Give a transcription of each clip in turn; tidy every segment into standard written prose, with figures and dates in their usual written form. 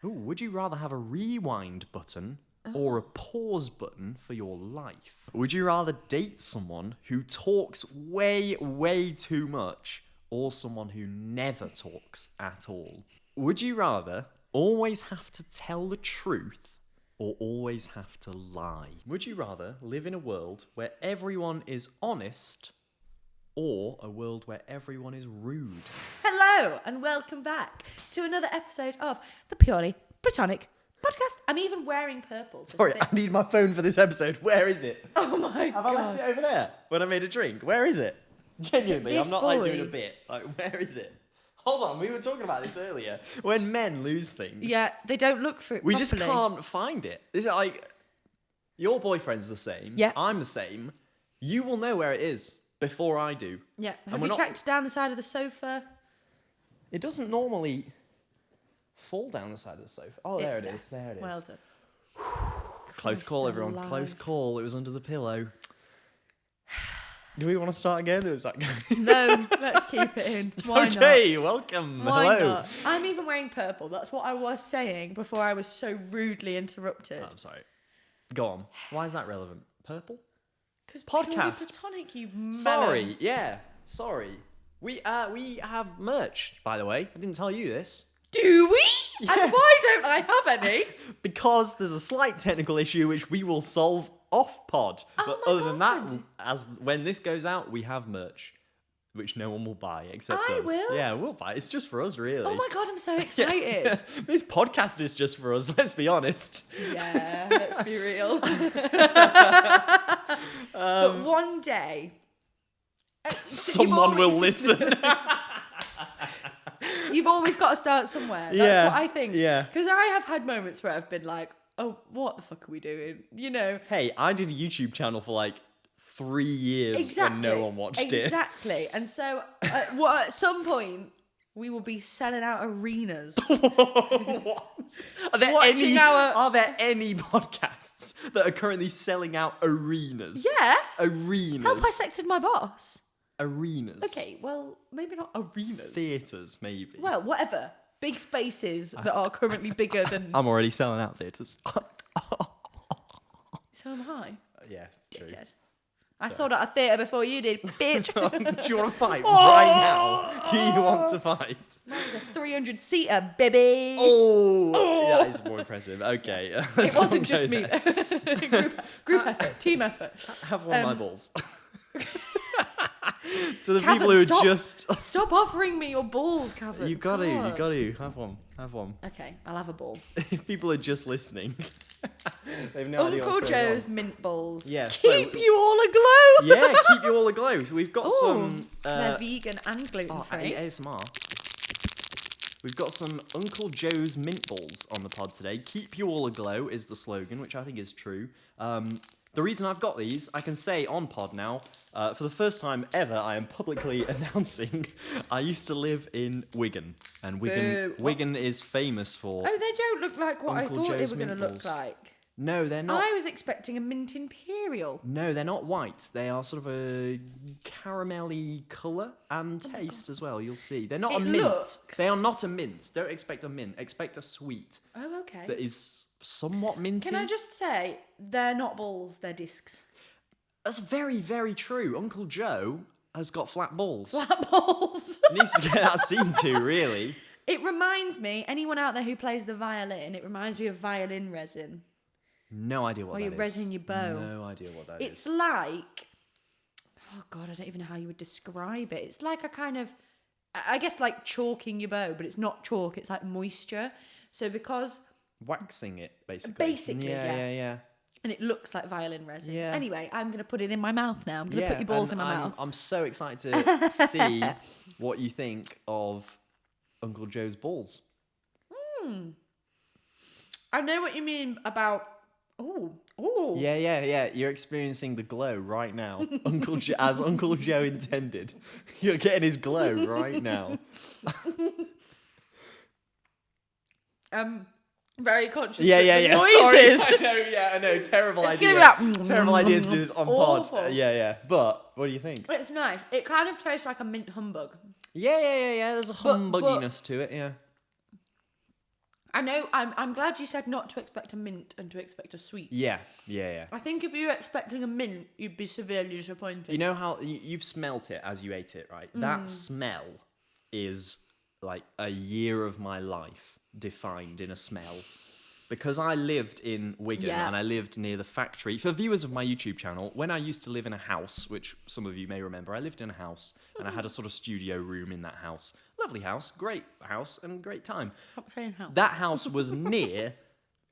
Ooh, would you rather have a rewind button or a pause button for your life? Would you rather date someone who talks way, way too much or someone who never talks at all? Would you rather always have to tell the truth or always have to lie? Would you rather live in a world where everyone is honest or a world where everyone is rude? Hello and welcome back to another episode of the Purely Platonic Podcast. I'm even wearing purple. Sorry, I need my phone for this episode. Where is it? Oh my Have God. I left it over there when I made a drink? Where is it? Genuinely, This I'm not like doing a boy. bit. Like, where is it? Hold on, we were talking about this earlier. When men lose things, Yeah, they don't look for it we properly. just can't find it. Is it like your boyfriend's the same? Yeah. I'm the same. You will know where it is before I do. Yeah. And Have we're you not- checked down the side of the sofa? It doesn't normally fall down the side of the sofa. Oh, there it is. There it is. Well done. Close Christ call, everyone. alive. Close call. It was under the pillow. Do we want to start again? Or is that going? No, let's keep it in. Why Okay, welcome. not? Why Hello. not? I'm even wearing purple. That's what I was saying before I was so rudely interrupted. I'm sorry. Go on. Why is that relevant? Purple? Because Podcast. Platonic, you melon. Sorry. Yeah. Sorry. We have merch, by the way. I didn't tell you this. Do we? Yes. And why don't I have any? Because there's a slight technical issue which we will solve off pod. But my other than that, God. as when this goes out, we have merch. Which no one will buy except I us. will. Yeah, we'll buy. It's just for us, really. Oh my God, I'm so Yeah. excited. This podcast is just for us, let's be honest. Yeah, let's be real. But one day, Someone will listen. You've always got to start somewhere. That's Yeah, what I think. yeah. Because I have had moments where I've been like, oh, what the fuck are we doing? You know? Hey, I did a YouTube channel for like 3 years Exactly. when no one watched it. Exactly. And so at some point, we will be selling out arenas. What? Are there Watching are there any podcasts that are currently selling out arenas? Yeah. Arenas. Help, I sexted my boss. Arenas. Okay, well, maybe not arenas. Theatres, maybe. Well, whatever. Big spaces that are currently bigger than... I'm already selling out theatres. So am I. Yes, true. Dickhead. I sold out a theatre before you did, bitch. Do you want to fight right now? Do you want to fight? That was a 300-seater, baby. Oh, that is more impressive. Okay. It wasn't just me. group effort, team effort. Have one of my balls. To the Cav, people who stop. are just... Stop offering me your balls, Cav. You got to. Have one. Have one. Okay, I'll have a ball. If people are just listening, they have no idea Uncle what's going Joe's mint balls. Yeah, Keep so- you all aglow. Yeah, keep you all aglow. So we've got Ooh, some... they're vegan and gluten free. ASMR. We've got some Uncle Joe's mint balls on the pod today. Keep you all aglow is the slogan, which I think is true. The reason I've got these, I can say on pod now, for the first time ever, I am publicly announcing I used to live in Wigan. And Boo. Wigan is famous for... Oh, they don't look like what Uncle I thought Joe's they were going to mint look balls. like. No, they're not. I was expecting a mint imperial. No, they're not white. They are sort of a caramelly colour and taste as well. You'll see. They're not It a mint. looks- They are not a mint. Don't expect a mint. Expect a sweet Oh, okay. that is somewhat minty. Can I just say, they're not balls, they're discs. That's very, very true. Uncle Joe has got flat balls. Flat balls. He needs to get that seen to, really. It reminds me, anyone out there who plays the violin, it reminds me of violin resin. No idea what Or that you is. resin your bow. No idea what that is. It's like, oh God, I don't even know how you would describe it. It's like a kind of, I guess like chalking your bow, but it's not chalk, it's like moisture. So because, Waxing it, basically. Basically, yeah. yeah. and it looks like violin resin. Yeah. Anyway, I'm going to put it in my mouth now. I'm going to put your balls in and my mouth. I'm so excited to see what you think of Uncle Joe's balls. I know what you mean about, oh. Yeah. You're experiencing the glow right now. As Uncle Joe intended. You're getting his glow right now. Very conscious. Yeah. of the Sorry. noises. I know. Terrible It's idea. gonna be like, Terrible idea to do this on Awful. pod. Yeah. But what do you think? It's nice. It kind of tastes like a mint humbug. Yeah. There's a humbugginess to it. Yeah. I know. I'm glad you said not to expect a mint and to expect a sweet. Yeah. I think if you were expecting a mint, you'd be severely disappointed. You know how you've smelt it as you ate it, right? That smell is like a year of my life defined in a smell. Because I lived in Wigan and I lived near the factory. For viewers of my YouTube channel, when I used to live in a house, which some of you may remember, I lived in a house and I had a sort of studio room in that house. Lovely house, great house, and great time. Stop saying house. That house was near,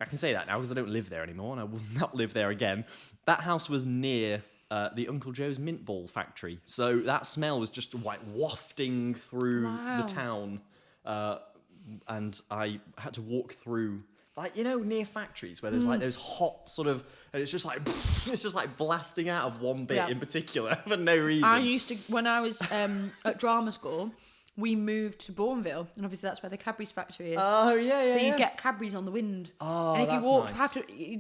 I can say that now because I don't live there anymore and I will not live there again. That house was near the Uncle Joe's mint ball factory. So that smell was just like wafting through the town. And I had to walk through, like, you know, near factories where there's like those hot sort of, and it's just like blasting out of one bit in particular for no reason. I used to, when I was at drama school, we moved to Bourneville, and obviously that's where the Cadbury's factory is. Oh yeah, yeah. So you get Cadbury's on the wind. Oh, and if that's you walked, nice.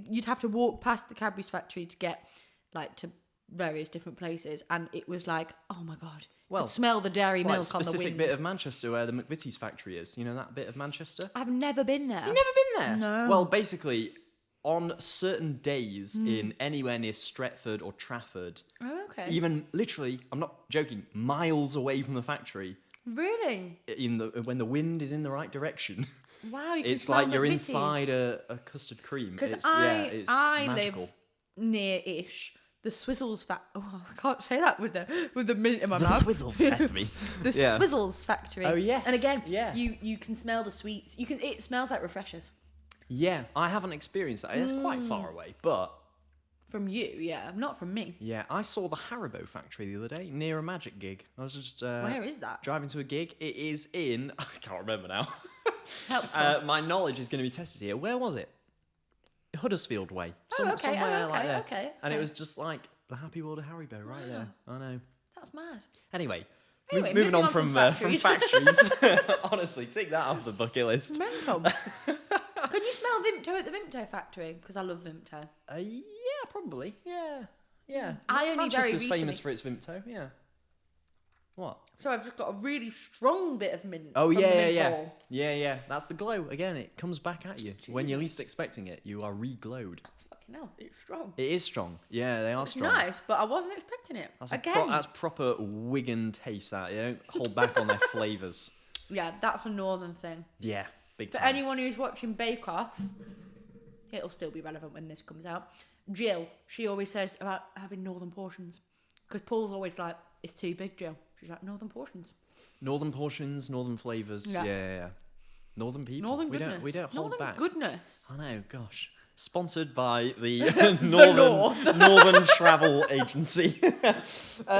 you'd have to walk past the Cadbury's factory to get like to various different places, and it was like, oh my god, you could smell the dairy milk on the wind. Specific bit of Manchester where the McVitie's factory is. You know that bit of Manchester? I've never been there. You've never been there? No. Well, basically, on certain days in anywhere near Stretford or Trafford, Oh, okay. even literally, I'm not joking, miles away from the factory, Really? when the wind is in the right direction, Wow. You can it's smell like you're McVitie's. inside a custard cream. Because It's I magical. live near-ish the Swizzles Oh, I can't say that with the mint in my The mouth. Swizzles factory. The Yeah. Swizzles factory. Oh, yes, And again, yeah. you can smell the sweets. It smells like refreshers. Yeah, I haven't experienced that. It's quite far away, but From you, yeah, not from me. yeah, I saw the Haribo factory the other day near a magic gig. I was just Where is that? driving to a gig. It is in I can't remember now. Helpful. My knowledge is going to be tested here. Where was it? Huddersfield Way. Okay, Somewhere like okay, there. okay, And it okay. was just like the happy world of Haribo right there. I know. That's mad. Anyway, Anyway, moving on from factories. factories. Honestly, take that off the bucket list. Mental. Can you smell Vimto at the Vimto factory? Because I love Vimto. Yeah, probably. Yeah. I only very Manchester's recently- famous for its Vimto. Yeah. What? So I've just got a really strong bit of mint. Oh from the yeah, mint yeah, ball. yeah. That's the glow again. It comes back at you when you're least expecting it. You are re-glowed. Fucking hell, it's strong. It is strong. Yeah, they are It's strong. nice, but I wasn't expecting it. That's proper Wigan taste. That you don't hold back on their flavours. Yeah, that's a northern thing. Yeah, big For time. anyone who's watching Bake Off, it'll still be relevant when this comes out. Jill, she always says about having northern portions. Because Paul's always like, it's too big, Jill. She's like, northern portions. Northern portions, northern flavours. Yeah. Yeah. Northern people. Northern we goodness. We don't hold northern back. goodness. I know, gosh. Sponsored by the North. Northern Travel Agency.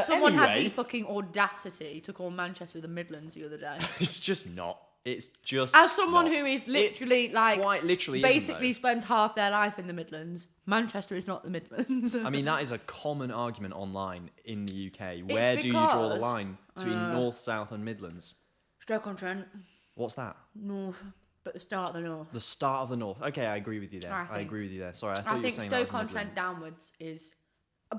Someone had the anyway, fucking audacity to call Manchester the Midlands the other day. it's just not. It's just As someone not. who is literally like quite literally isn't, basically spends half their life in the Midlands, Manchester is not the Midlands. I mean, that is a common argument online in the UK. Where do you draw the because, line between North, South, and Midlands? Stoke-on-Trent, What's that? North, but the start of the North. The start of the North. Okay, I agree with you there. I I think- agree with you there. Sorry, I thought I you were think saying that was Stoke-on-Trent Midland. downwards is,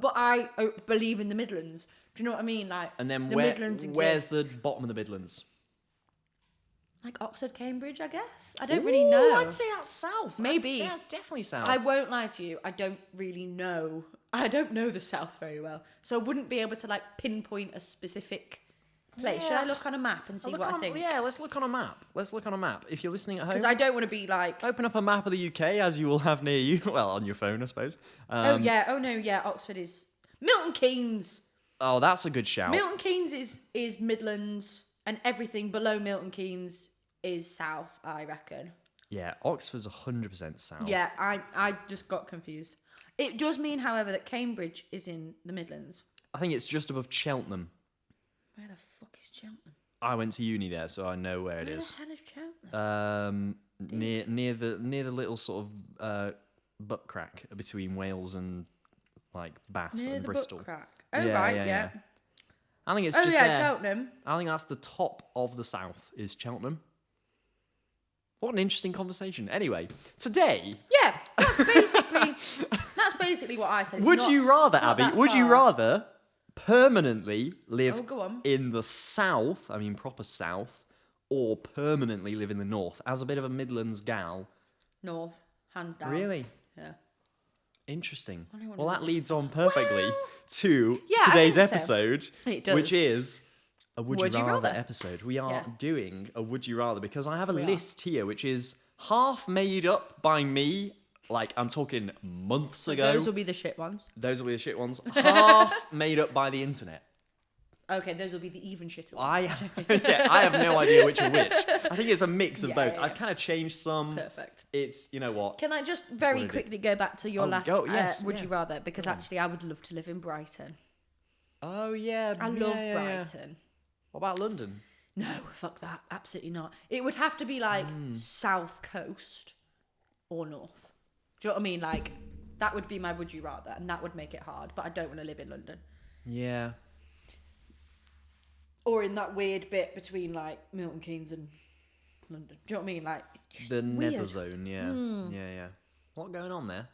but I believe in the Midlands. Do you know what I mean? Like, And then the Midlands where's the exists. bottom of the Midlands? Like Oxford, Cambridge, I guess. I don't really know. I'd say that's south. Maybe. I'd say that's definitely south. I won't lie to you. I don't really know. I don't know the South very well, so I wouldn't be able to like pinpoint a specific place. Should I Yeah. look on a map and see Look what on- I think? Yeah, let's look on a map. Let's look on a map. If you're listening at home, Because I don't want to be like, open up a map of the UK as you will have near you. Well, on your phone, I suppose. oh no, yeah, Oxford is Milton Keynes. Oh, that's a good shout. Milton Keynes is Midlands, and everything below Milton Keynes is South, I reckon. Yeah, Oxford's 100% south. Yeah, I just got confused. It does mean, however, that Cambridge is in the Midlands. I think it's just above Cheltenham. Where the fuck is Cheltenham? I went to uni there, so I know where it Where is. the hell is Cheltenham? Near the little sort of butt crack between Wales and like Bath Near and the Bristol. book crack. Oh, Yeah, right, yeah, yeah. yeah. I think it's Oh, just yeah, there. Cheltenham. I think that's the top of the south is Cheltenham. What an interesting conversation. Anyway, today, Yeah, that's basically what I said. It's would not- you rather, it's not Abby? that Would you far. rather permanently live Oh, go on. in the south? I mean, proper south, or permanently live in the north? As a bit of a Midlands gal. North, hands down. Really? Yeah. Interesting. I don't wanna Well, that live- leads on perfectly to Yeah, I today's think so. episode, It does. which is a Would You Rather Rather. episode. We are Yeah. doing a Would You Rather because I have a We are. list here which is half made up by me. Like, I'm talking months ago. Those will be the shit ones. Those will be the shit ones. Half made up by the internet. Okay, those will be the even shitter ones. I have no idea which are which. I think it's a mix of Yeah, both. yeah, I've yeah. kind of changed some. Perfect. It's, you know what? Can I just what very I do. quickly go back to your Oh, last yes, Would yeah. You Rather? Because actually I would love to live in Brighton. Oh, yeah. I love Brighton. What about London? No, fuck that. Absolutely not. It would have to be like South Coast or North. Do you know what I mean? Like, that would be my Would You Rather, and that would make it hard, but I don't want to live in London. Yeah. Or in that weird bit between, like, Milton Keynes and London. Do you know what I mean? Like, it's The weird. nether zone, yeah. Yeah. A lot going on there.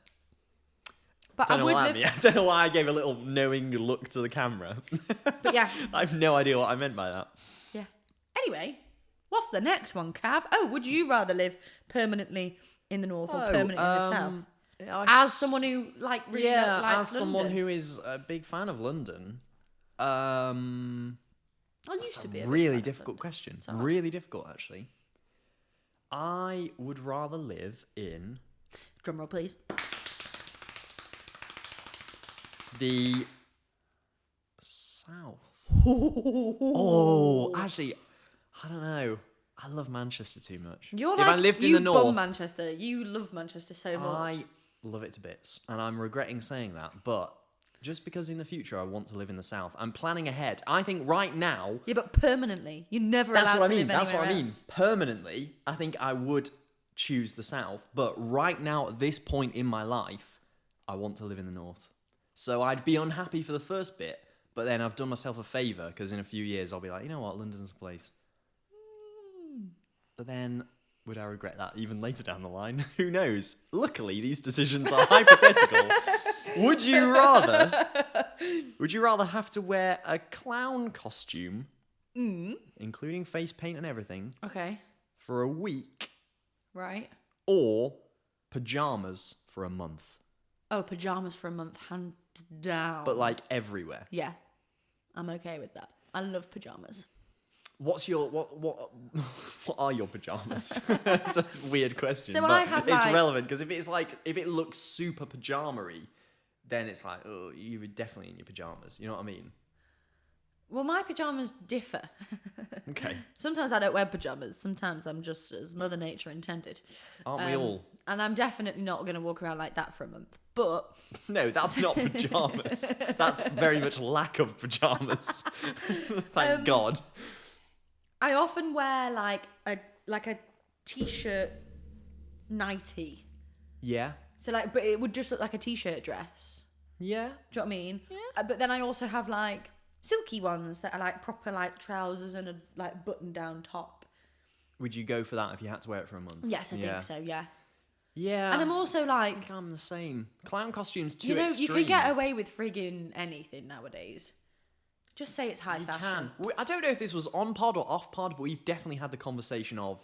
But I I don't know would what live... that means. I don't know why I gave a little knowing look to the camera. But yeah. I have no idea what I meant by that. Yeah. Anyway, what's the next one, Cav? Oh, would you rather live permanently in the north or permanently in the south? As someone who like really likes as London. someone who is a big fan of London, I that's used to be a a big really fan of difficult London. question. It's hard. Really difficult, actually. I would rather live in Drum roll, please. the south. Oh, actually, I don't know. I love Manchester too much. You're if like I lived in you the north, bum Manchester. You love Manchester so much. I love it to bits, and I'm regretting saying that, but just because in the future I want to live in the south, I'm planning ahead. I think right now, Yeah, but permanently, you're never that's allowed what I to mean. live That's what I anywhere mean. else. Permanently, I think I would choose the south, but right now at this point in my life, I want to live in the north. So I'd be unhappy for the first bit, but then I've done myself a favour because in a few years I'll be like, you know what, London's a place. But then, would I regret that even later down the line? Who knows? Luckily, these decisions are hypothetical. Would you rather have to wear a clown costume, including face paint and everything, Okay, for a week, right. or pajamas for a month? Oh, pajamas for a month, hands down. But like everywhere. Yeah, I'm okay with that. I love pajamas. What's your what are your pajamas? It's a weird question, So but I have, it's like- relevant because if it looks super pajama-y, then it's like, oh, you were definitely in your pajamas. You know what I mean? Well, my pajamas differ. Okay. Sometimes I don't wear pajamas. Sometimes I'm just as Mother Nature intended. Aren't we all? And I'm definitely not going to walk around like that for a month. But No, that's not pajamas. That's very much lack of pajamas. Thank God. I often wear like a t-shirt nightie. Yeah. So like, but it would just look like a t-shirt dress. Yeah. Do you know what I mean? Yeah. But then I also have like silky ones that are like proper like trousers and a like button-down top. Would you go for that if you had to wear it for a month? Yes, I think so. Yeah. Yeah. And I'm also I like, think I'm the same. Clown costumes too you know, extreme. you can get away with frigging anything nowadays. Just say it's high You fashion. can. I don't know if this was on pod or off pod, but we've definitely had the conversation of,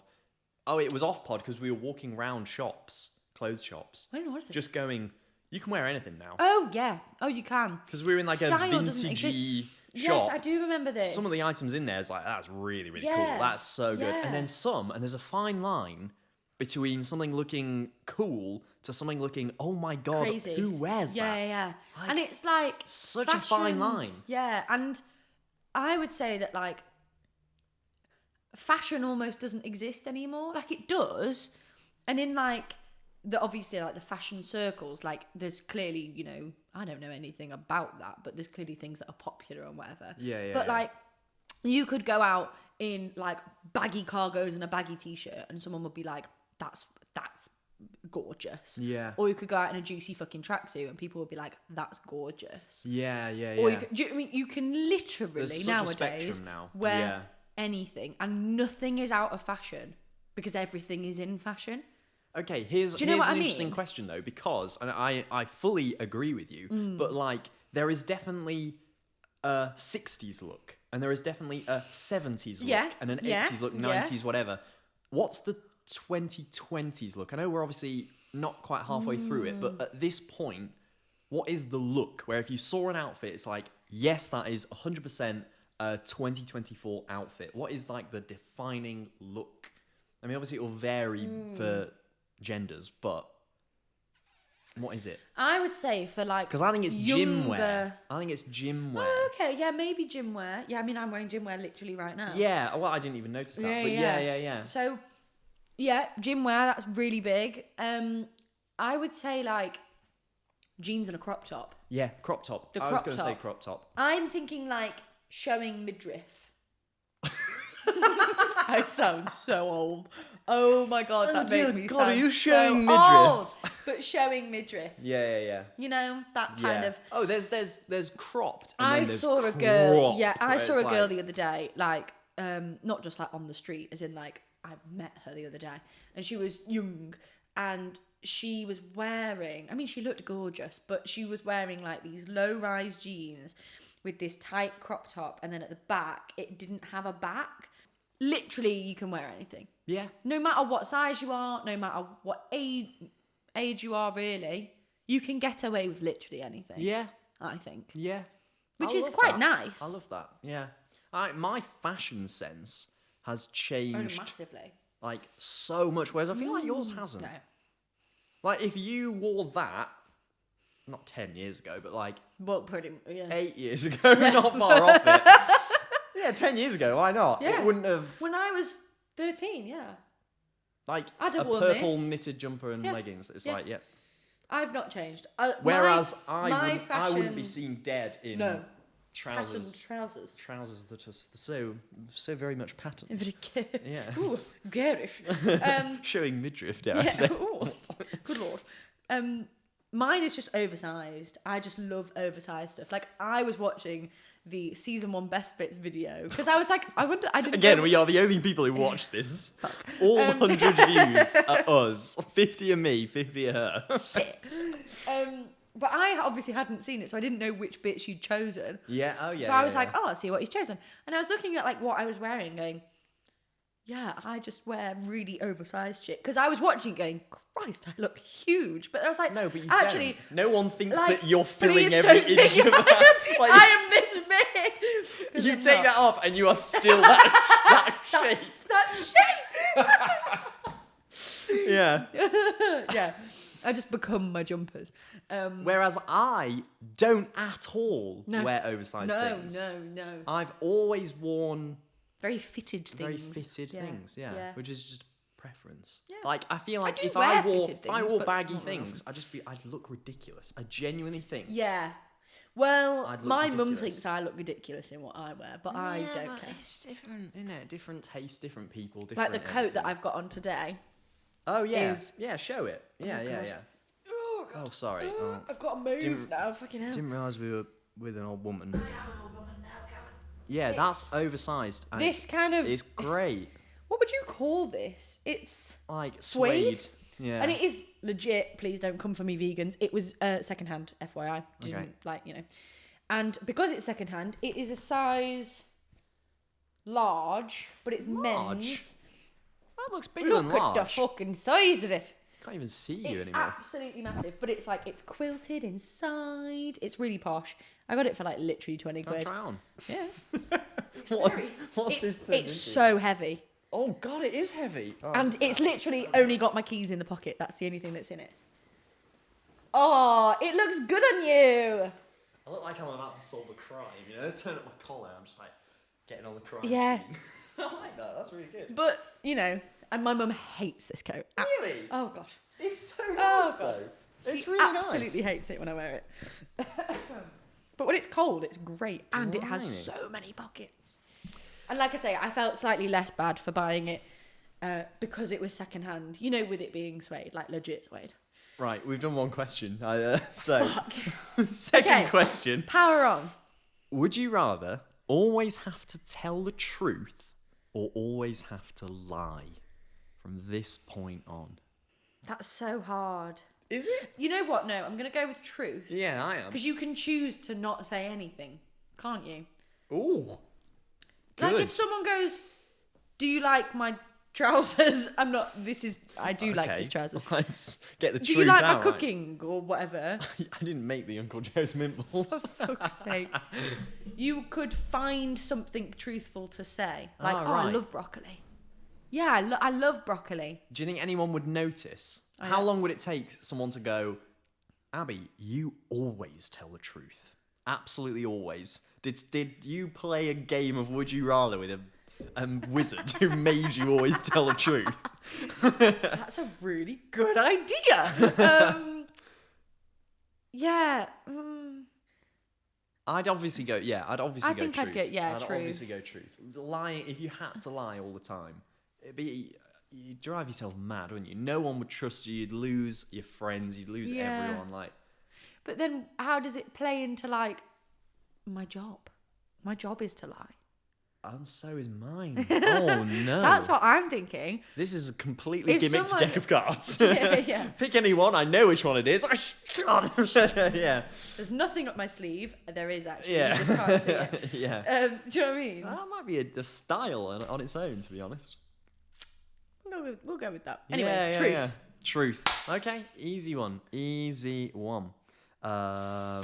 oh, it was off pod because we were walking around shops, clothes shops, I don't know what is it. just going, you can wear anything now. Oh yeah. Oh, you can. Because we were in like a Style doesn't vintagey Yes, shop. I do remember this. Some of the items in there is like, that's really, really cool. Yeah. That's so good. Yeah. And then some, and there's a fine line between something looking cool to something looking, oh my God, Crazy. who wears Yeah, that? yeah. Like, And it's like such a fine fashion- line. Yeah, and I would say that like fashion almost doesn't exist anymore. Like it does, and in like the obviously like the fashion circles, like there's clearly, you know, I don't know anything about that, but there's clearly things that are popular and whatever. Yeah. But like you could go out in like baggy cargos and a baggy t-shirt, and someone would be like, "That's gorgeous." Yeah. Or you could go out in a juicy fucking tracksuit, and people would be like, "That's gorgeous." Yeah. Or you can, do you, I mean, you can literally There's such a nowadays spectrum now. wear Yeah. anything, and nothing is out of fashion because everything is in fashion. Okay, here's Do you know what an I interesting mean? question though, because and I fully agree with you, but like there is definitely a 60s look, and there is definitely a 70s look, Yeah, and an yeah, 80s look, yeah. 90s, whatever. What's the 2020s look? I know we're obviously not quite halfway through it, but at this point, what is the look where if you saw an outfit, it's like, yes, that is 100% a 2024 outfit? What is like the defining look? I mean, obviously it will vary for genders, but what is it? I would say for like Because I think it's gym wear. younger- I think it's gym wear. Oh, okay, yeah, maybe gym wear. Yeah, I mean, I'm wearing gym wear literally right now. Yeah, well, I didn't even notice that. Yeah, but yeah. yeah. So, yeah, gym wear, that's really big. I would say like jeans and a crop top. Yeah, crop top. The I was crop going to say top. crop top. I'm thinking like showing midriff. I sound so old. Oh my god, that dear made me God, sound are you so showing midriff? old. But showing midriff. Yeah. You know, that kind Yeah. of. Oh, there's cropped. And I then there's saw a girl. crop, Yeah, I where saw it's a girl like- the other day, like, not just like on the street, as in like I met her the other day, and she was young, and she was wearing. I mean, she looked gorgeous, but she was wearing like these low-rise jeans with this tight crop top, and then at the back, it didn't have a back. Literally, you can wear anything, Yeah. no matter what size you are, no matter what age you are. Really, you can get away with literally anything. Yeah. I think. Yeah. Which I is love quite that. nice. I love that. Yeah. My fashion sense has Oh, changed massively. like so much, whereas I feel like yours hasn't. No. Like if you wore that, not 10 years ago, but like Well, pretty yeah. 8 years ago, not far off it. Yeah, 10 years ago, why not? Yeah. It wouldn't have, When I was 13, yeah. like, I'd a have worn purple this. knitted jumper and Yeah. leggings. It's Yeah. like, yeah. I've not changed. Whereas my I wouldn't be seen dead in No. trousers. Trousers. Trousers that are so very much patterned. Very good. Yeah. Ooh, garish. Showing midriff, dare I Yeah. say. Ooh, good lord. Mine is just oversized. I just love oversized stuff. Like I was watching the season 1 best bits video because I was like, I wonder. I didn't. Again, know- we are the only people who watch this. All 100 views are us. 50 are me, 50 are her. Shit. But I obviously hadn't seen it, so I didn't know which bits you'd chosen. Yeah, oh yeah. So I was like, oh, I'll see what he's chosen. And I was looking at like what I was wearing, going, yeah, I just wear really oversized shit. Because I was watching it going, Christ, I look huge. But I was like, no, but you actually, don't. No one thinks like, that you're filling please every don't inch think of that. Like, I am this big. 'Cause you I'm take not. that off and you are still that shape. That shape. Yeah. Yeah. I just become my jumpers. Whereas I don't at all No. wear oversized things. No. I've always worn very fitted things. very fitted Yeah. things, yeah, which is just preference. Yeah. Like I feel like do if wear I wore fitted if I things, wore but baggy not very things, I'd look ridiculous. I genuinely think. Yeah. Well, I'd look my mum ridiculous. thinks I look ridiculous in what I wear, but I Yeah, don't but care. It's different, isn't it? Different taste, different people, Like different. the coat that I've got on today. Oh yeah, is- yeah. Show it. Yeah, yeah, God. yeah. Oh, Oh, sorry. Oh, I've got to move Didn't- now. Fucking hell. didn't realise we were with an old woman. I am an old woman now, Gavin. Yeah, that's oversized. And This kind of. it's great. What would you call this? It's. Like Suede? suede. Yeah. And it is legit. Please don't come for me, vegans. It was secondhand, FYI. Didn't Okay. And because it's secondhand, it is a size large, but it's Large? men's. That looks bigger Look than at large. the fucking size of it. Can't even see you It's anymore. absolutely massive, but it's like it's quilted inside. It's really posh. I got it for like literally 20 Can I quid. try on? Yeah. What's It's, this turned it's into? so heavy. Oh god, it is heavy. Oh. And it's literally only got my keys in the pocket. That's the only thing that's in it. Oh, it looks good on you. I look like I'm about to solve a crime, you know? Turn up my collar, I'm just like getting on the crime Yeah. scene. I like that, that's really good. But, you know, and my mum hates this coat. Really? Oh, gosh. It's so Oh, nice God. though. It's She really absolutely nice. hates it when I wear it. But when it's cold, it's great. And it has Blimey. so many pockets. And like I say, I felt slightly less bad for buying it because it was secondhand. You know, with it being suede, like legit suede. Right, we've done one question. So, Fuck. second Okay. question. Power on. Would you rather always have to tell the truth or always have to lie from this point on? That's so hard. Is it? You know what? No, I'm going to go with truth. Yeah, I am. Because you can choose to not say anything. can't you? Ooh. Like Good. if someone goes, "Do you like my trousers?" I do like Okay, these trousers. Let's get the Do truth you like my out, right? cooking or whatever? I didn't make the Uncle Joe's mintables. For fuck's sake. You could find something truthful to say. Like, I right. love broccoli. Yeah, I love broccoli. Do you think anyone would notice? Oh, How yeah. long would it take someone to go, Abby, you always tell the truth. Absolutely always. Did you play a game of Would You Rather with a wizard who made you always tell the truth? That's a really good idea. Yeah. I'd obviously go, I'd obviously go think truth. I'd go, I'd truth. obviously go truth. Lying, if you had to lie all the time, you'd drive yourself mad, wouldn't you? No one would trust you. You'd lose your friends. You'd lose everyone. Like, But then how does it play into, like, my job? My job is to lie. and so is mine. Oh no. That's what I'm thinking. This is a completely If gimmicked someone- deck of cards. Yeah. Pick any one. I know which one it is. God. Yeah. There's nothing up my sleeve. There is actually. Yeah. You just can't see it. Yeah. Do you know what I mean? That might be a style on its own, to be honest. We'll go with that. Anyway, Yeah, truth. yeah. Truth. Okay, easy one. Easy one. Go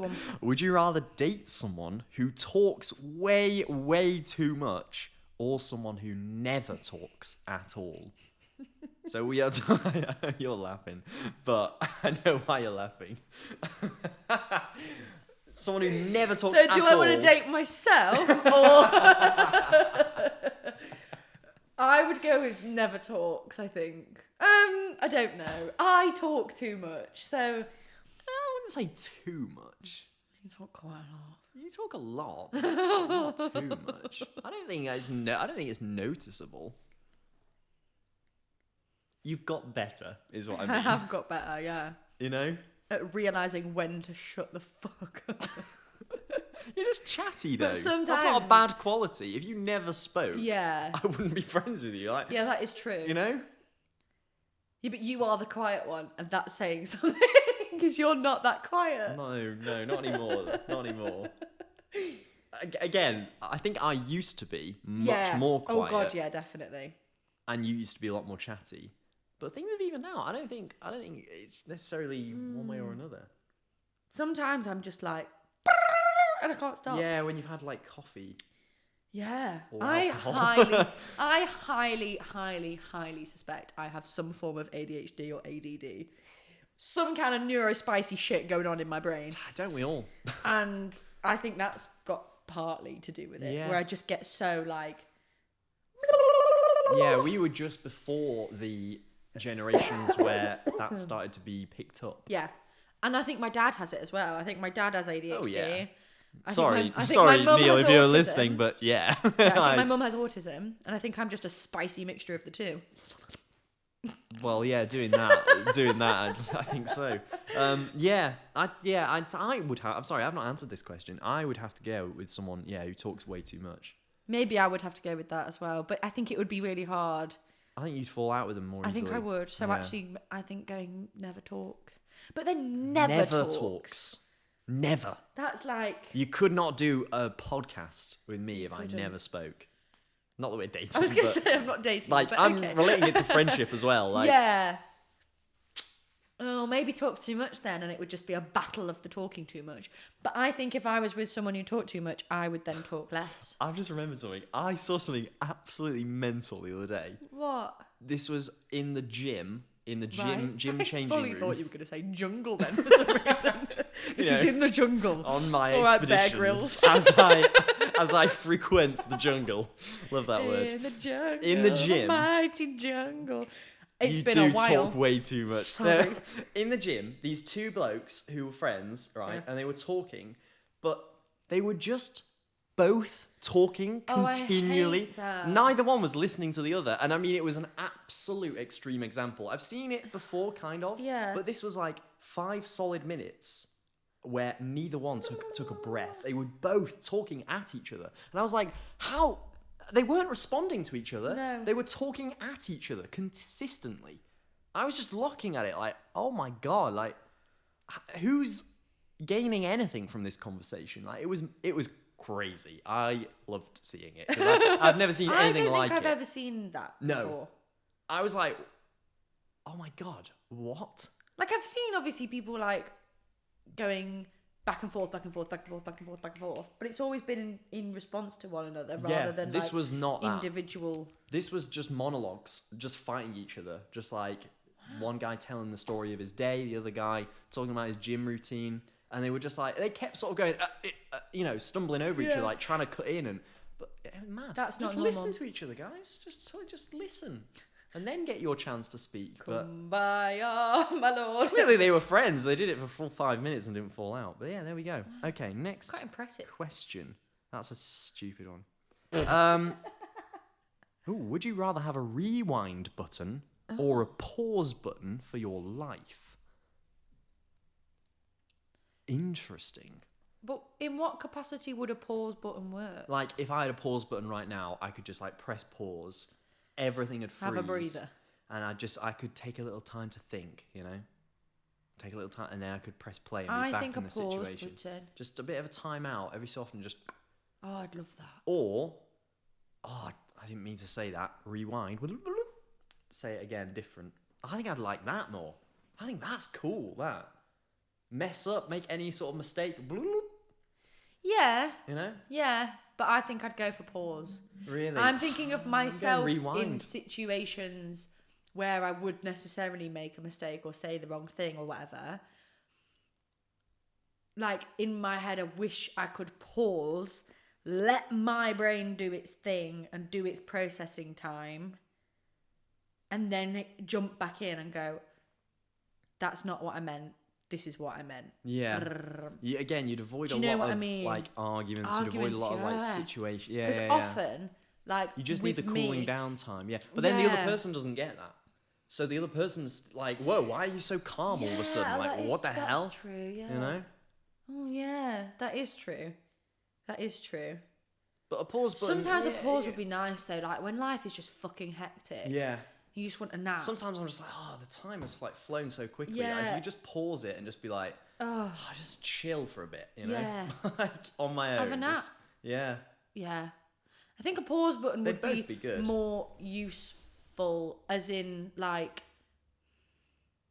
on. Would you rather date someone who talks way, way too much, or someone who never talks at all? So we are. You're laughing, but I know why you're laughing. Someone who never talks at all. So do I want to date myself or? I would go with never talks, I think. I don't know. I talk too much, so I wouldn't say too much. you talk quite a lot. You talk a lot, but not too much. I don't think it's noticeable. You've got better, is what I I mean. have got better, yeah. You know, At realising when to shut the fuck up. you're just chatty though. But That's not a sometimes- bad quality. If you never spoke, Yeah. I wouldn't be friends with you. Like, Yeah, that is true. you know. Yeah, but you are the quiet one, and that's saying something, because you're not that quiet. No, not anymore. Not anymore. Again, I think I used to be much more quiet. Oh god, yeah, definitely. And you used to be a lot more chatty. But things have even out. I don't think it's necessarily one way or another. Sometimes I'm just like, and I can't stop. Yeah, when you've had like coffee. Yeah. Or I alcohol. highly suspect I have some form of ADHD or ADD. Some kind of neurospicy shit going on in my brain. Don't we all? And I think that's got partly to do with it. Yeah. Where I just get so like... Yeah, we were just before the generations where that started to be picked up. Yeah. And I think my dad has it as well. I think my dad has ADHD. Oh, yeah. I think Sorry, my sorry, mum Neil, has if you're autism. listening, but yeah. Yeah, I think my mum has autism, and I think I'm just a spicy mixture of the two. Well, yeah, doing that, I think so. I would have. I'm sorry, I've not answered this question. I would have to go with someone, who talks way too much. Maybe I would have to go with that as well, but I think it would be really hard. I think you'd fall out with them more I easily. think I would. So Yeah. actually, I think going never talks. But then never talks. Never. That's like... You could not do a podcast with me if I couldn't. never spoke. Not that we're dating. I was going to but, say I'm not dating, like, but I'm okay. relating it to friendship as well. Like, yeah. Oh, maybe talks too much then, and it would just be a battle of the talking too much. But I think if I was with someone who talked too much, I would then talk less. I've just remembered something. I saw something absolutely mental the other day. What? This was in the gym. Right. Gym I changing fully room. thought you were going to say jungle then for some reason. This You is know, in the jungle. on my All right, Bear expeditions Grylls. as I frequent the jungle. Love that word. In the jungle. In the gym. Mighty jungle. It's You been do a while. talk way too much. Sorry. No, in the gym, these two blokes who were friends, right, Yeah. and they were talking, but they were just both talking Oh, I continually. hate that. Neither one was listening to the other. And I mean, it was an absolute extreme example. I've seen it before, kind of. Yeah. But this was like 5 solid minutes where neither one took a breath. They were both talking at each other. And I was like, how? They weren't responding to each other. No. They were talking at each other consistently. I was just looking at it like, oh my God, like, who's gaining anything from this conversation. Like it was crazy. I loved seeing it. 'Cause I've never seen anything like it. I don't think I've ever seen that before. I was like, oh my God, what? Like, I've seen, obviously, people, like, going back and forth, back and forth, back and forth, back and forth, back and forth. But it's always been in response to one another rather than, this like, was not that. individual. This was just monologues, just fighting each other. Just like one guy telling the story of his day, the other guy talking about his gym routine. And they were just like, they kept sort of going, stumbling over each other, like trying to cut in. But mad. That's not just normal. listen to each other, guys. Just listen. And then get your chance to speak. Kumbaya, my lord. Clearly they were friends. They did it for full 5 minutes and didn't fall out. But yeah, there we go. Okay, next Quite impressive. question. That's a stupid one. Would you rather have a rewind button or a pause button for your life? Interesting. But in what capacity would a pause button work? Like, if I had a pause button right now, I could just, like, press pause. Everything would freeze. Have a breather. And I could take a little time to think, Take a little time, and then I could press play and be I back think in a the pause situation. button. Just a bit of a timeout every so often, just... Oh, I'd love that. Or, I didn't mean to say that. Rewind. Say it again, different. I think I'd like that more. I think that's cool, that. Mess up, make any sort of mistake. Yeah. Yeah, but I think I'd go for pause. Really? I'm thinking of myself in rewind. situations where I would necessarily make a mistake or say the wrong thing or whatever. Like, in my head, I wish I could pause, let my brain do its thing and do its processing time, and then jump back in and go, that's not what I meant. This is what I meant. Yeah. Again, you'd avoid a lot of like arguments. You'd avoid a lot of like situations. Yeah. Because often, like, you just need the cooling down time. Yeah. But then the other person doesn't get that. So the other person's like, "Whoa, why are you so calm all of a sudden? Like, what the hell?" That's true. Yeah. Oh yeah, that is true. That is true. But a pause button. Sometimes a pause would be nice though. Like when life is just fucking hectic. Yeah. You just want a nap. Sometimes I'm just like, the time has like flown so quickly. Yeah. Like, you just pause it and just be like, just chill for a bit, Yeah. like on my own. Have a nap. Just, yeah. Yeah. I think a pause button would be good. More useful, as in like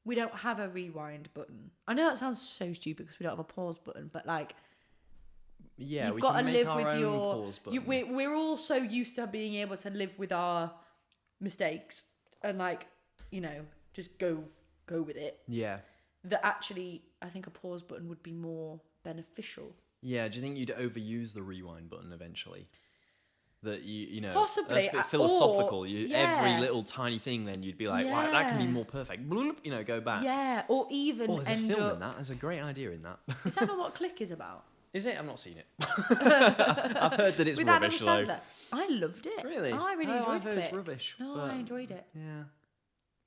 we don't have a rewind button. I know that sounds so stupid because we don't have a pause button, but like, yeah, you've we got can to make live our with own your. pause button. We're all so used to being able to live with our mistakes and like, just go with it. Yeah. That actually, I think a pause button would be more beneficial. Yeah. Do you think you'd overuse the rewind button eventually? That possibly. That's a bit philosophical. Or, every little tiny thing, then you'd be like, wow, that can be more perfect. Bloop, go back. Yeah, or even there's a film in that. There's a great idea in that. Is that not what Click is about? Is it? I've not seen it. I've heard that it's With rubbish Adam though. Sandler. I loved it. Really? I really enjoyed I've heard Click. it's rubbish. No, I enjoyed it. Yeah.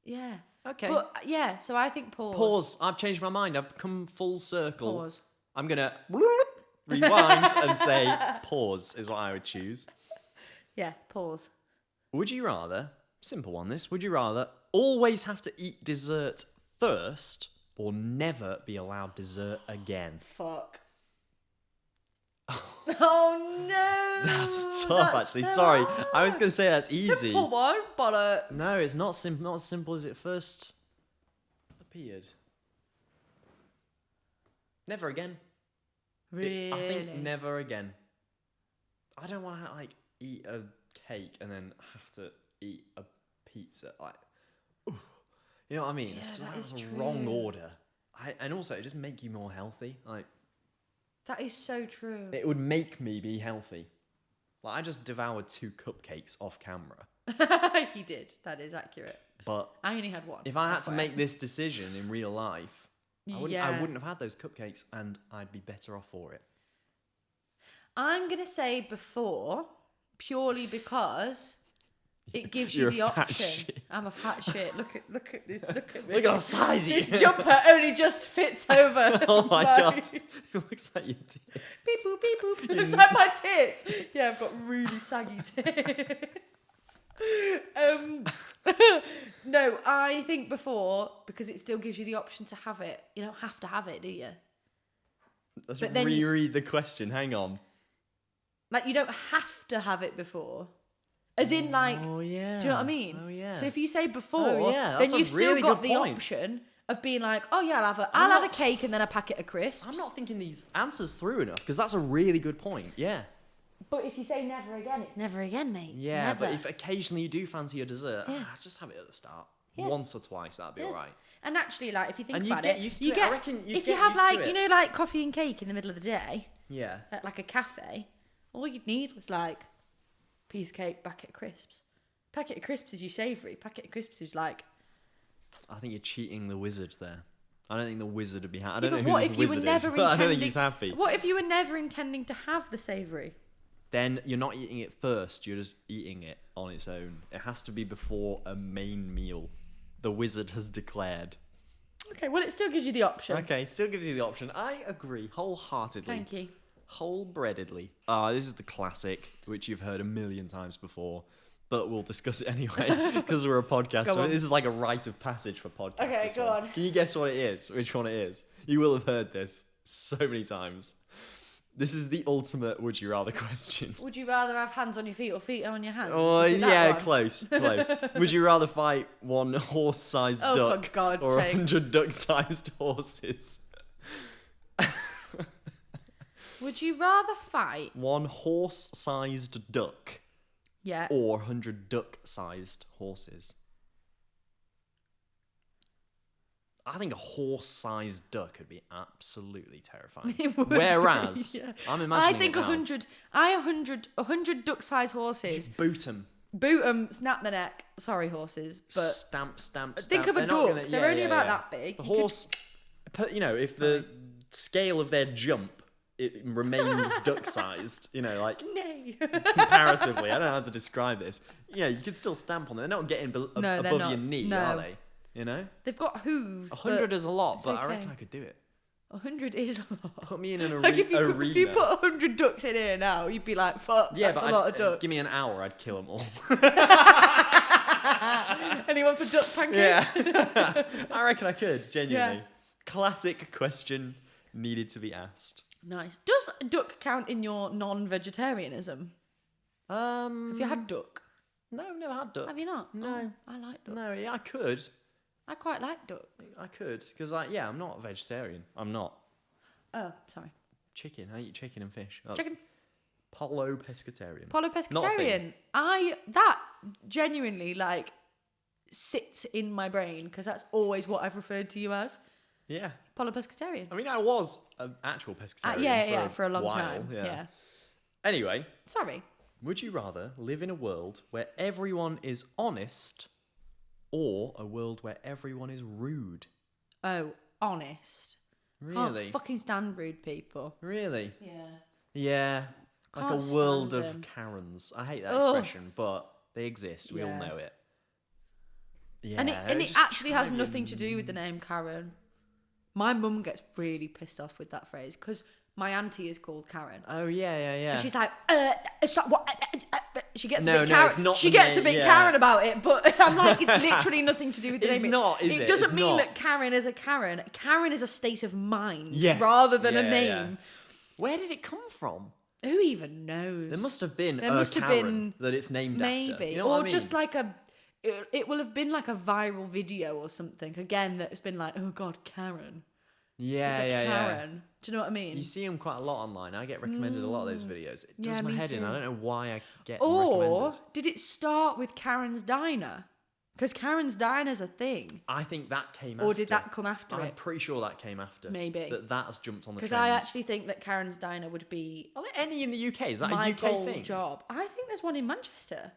Yeah. Okay. But yeah, so I think pause. Pause. I've changed my mind. I've come full circle. Pause. I'm gonna rewind and say pause is what I would choose. Yeah, pause. Would you rather, simple one this, would you rather always have to eat dessert first or never be allowed dessert again? Fuck. Oh no! That's tough, actually. Sorry, hard. I was gonna say that's easy. Simple one, bollocks. No, it's not simple. Not as simple as it first appeared. Never again. Really? I think never again. I don't want to eat a cake and then have to eat a pizza. You know what I mean? Yeah, It's that is a true. wrong order. And also, it just make you more healthy. That is so true. It would make me be healthy. I just devoured 2 cupcakes off camera. He did. That is accurate. But I only had one. if I had to make this decision in real life, I wouldn't have had those cupcakes, and I'd be better off for it. I'm gonna say before, purely because it gives You're you the a fat option. shit. I'm a fat shit. Look at this. Look at me. Look at the size This you jumper only just fits over. Oh my god. It looks like your tits. Beep boop beep boop. It looks like my tits. Yeah, I've got really saggy tits. No, I think before, because it still gives you the option to have it. You don't have to have it, do you? Let's But then reread the question. Hang on. Like, you don't have to have it before. As in, like, Oh, yeah. do you know what I mean? Oh, yeah. So if you say before, Oh, yeah. That's then a you've really still got good the point. option of being like, oh yeah, I'll I'm have a not- cake and then a packet of crisps. I'm not thinking these answers through enough because that's a really good point. Yeah. But if you say never again, it's never again, mate. Yeah, never. but if occasionally you do fancy a dessert, Yeah. just have it at the start. Yeah. Once or twice, that'd be Yeah. all right. And actually, like, if you think And you'd about get it, used to you it. get I reckon you'd if you get have used to like, it. you know, like coffee and cake in the middle of the day Yeah. at like a cafe, all you'd need was like piece of cake, packet of crisps. Packet of crisps is your savoury. Packet of crisps is like. I think you're cheating the wizard there. I don't think the wizard would be happy. I Yeah, don't but know what who if the you were wizard never is, but I don't think intending? he's happy. What if you were never intending to have the savoury? Then you're not eating it first. You're just eating it on its own. It has to be before a main meal. The wizard has declared. Okay, well, it still gives you the option. Okay, still gives you the option. I agree wholeheartedly. Thank you. Wholeheartedly. This is the classic, which you've heard a million times before, but we'll discuss it anyway because we're a podcast. Go on. This is like a rite of passage for podcasts. Okay, this go one. on. Can you guess what it is? Which one it is? You will have heard this so many times. This is the ultimate would you rather question. Would you rather have hands on your feet or feet on your hands? Oh, Is it that yeah, one? close. Would you rather fight one horse-sized Oh, for duck God's or sake. 100 duck-sized horses? Would you rather fight? One horse-sized duck Yeah. or 100 duck-sized horses? I think a horse-sized duck would be absolutely terrifying. It would Whereas, be, yeah. I'm imagining I think it now. 100 duck-sized horses. Boot 'em. Boot them, snap the neck. Sorry, horses, but Stamp. think of a They're not duck. gonna- They're yeah, only yeah, about yeah. that big. The You could- horse, if the scale of their jump it remains duck-sized, like Nay. comparatively, I don't know how to describe this. You could still stamp on them. They're not getting No, they're above not. your knee, No. are they? They've got hooves. 100 is a lot, it's but I okay. reckon I could do it. 100 is a lot. Put me in an Like if arena. you put 100 ducks in here now, you'd be like, fuck, Yeah, that's but a lot of ducks. give me an hour, I'd kill them all. Anyone for duck pancakes? Yeah. I reckon I could, genuinely. Yeah. Classic question needed to be asked. Nice. Does duck count in your non-vegetarianism? Have you had duck? No, I've never had duck. Have you not? No. Oh, I like duck. No, yeah, I could. I quite like duck. I could. Because, I'm not a vegetarian. I'm not. Oh, sorry. Chicken. I eat chicken and fish. Oh, Chicken. Pescatarian. Polo Not a pescatarian. That genuinely sits in my brain because that's always what I've referred to you as. Yeah. Polo pescatarian. I mean, I was an actual pescatarian For a long while, time. Yeah. Anyway, Sorry. would you rather live in a world where everyone is honest or a world where everyone is rude? Oh, honest. Really? Can't fucking stand rude people. Really? Yeah. Yeah. Like Can't a world stand of 'em. Karens. I hate that Ugh. expression, but they exist. We all Yeah. know it. Yeah. And it just actually has drive nothing you- to do with the name Karen. My mum gets really pissed off with that phrase because my auntie is called Karen. Oh, yeah. And she's like, so what? She gets a No, bit no, Karen. it's not She the gets a name, bit yeah. Karen about it, but I'm like, it's literally nothing to do with the It's name. not, is it? It doesn't It's mean not. that Karen is a Karen. Karen is a state of mind Yes. rather than a Yeah, name. yeah. Where did it come from? Who even knows? There must have been There a must have Karen been- that it's named Maybe. after. You know what Or I mean? just like it will have been like a viral video or something. Again, that's been like, oh God, Karen. yeah, It's a yeah. Karen. Do you know what I mean? You see them quite a lot online. I get recommended a lot of those videos. It does Yeah, my me head in. too. I don't know why I get Or recommended. did it start with Karen's Diner? Because Karen's Diner's a thing. I think that came after. Or did that come after I'm it? pretty sure that came after. Maybe. That has jumped on the Because trend. I actually think that Karen's Diner would be Are there any in the UK? Is that my a UK goal thing? job. I think there's one in Manchester.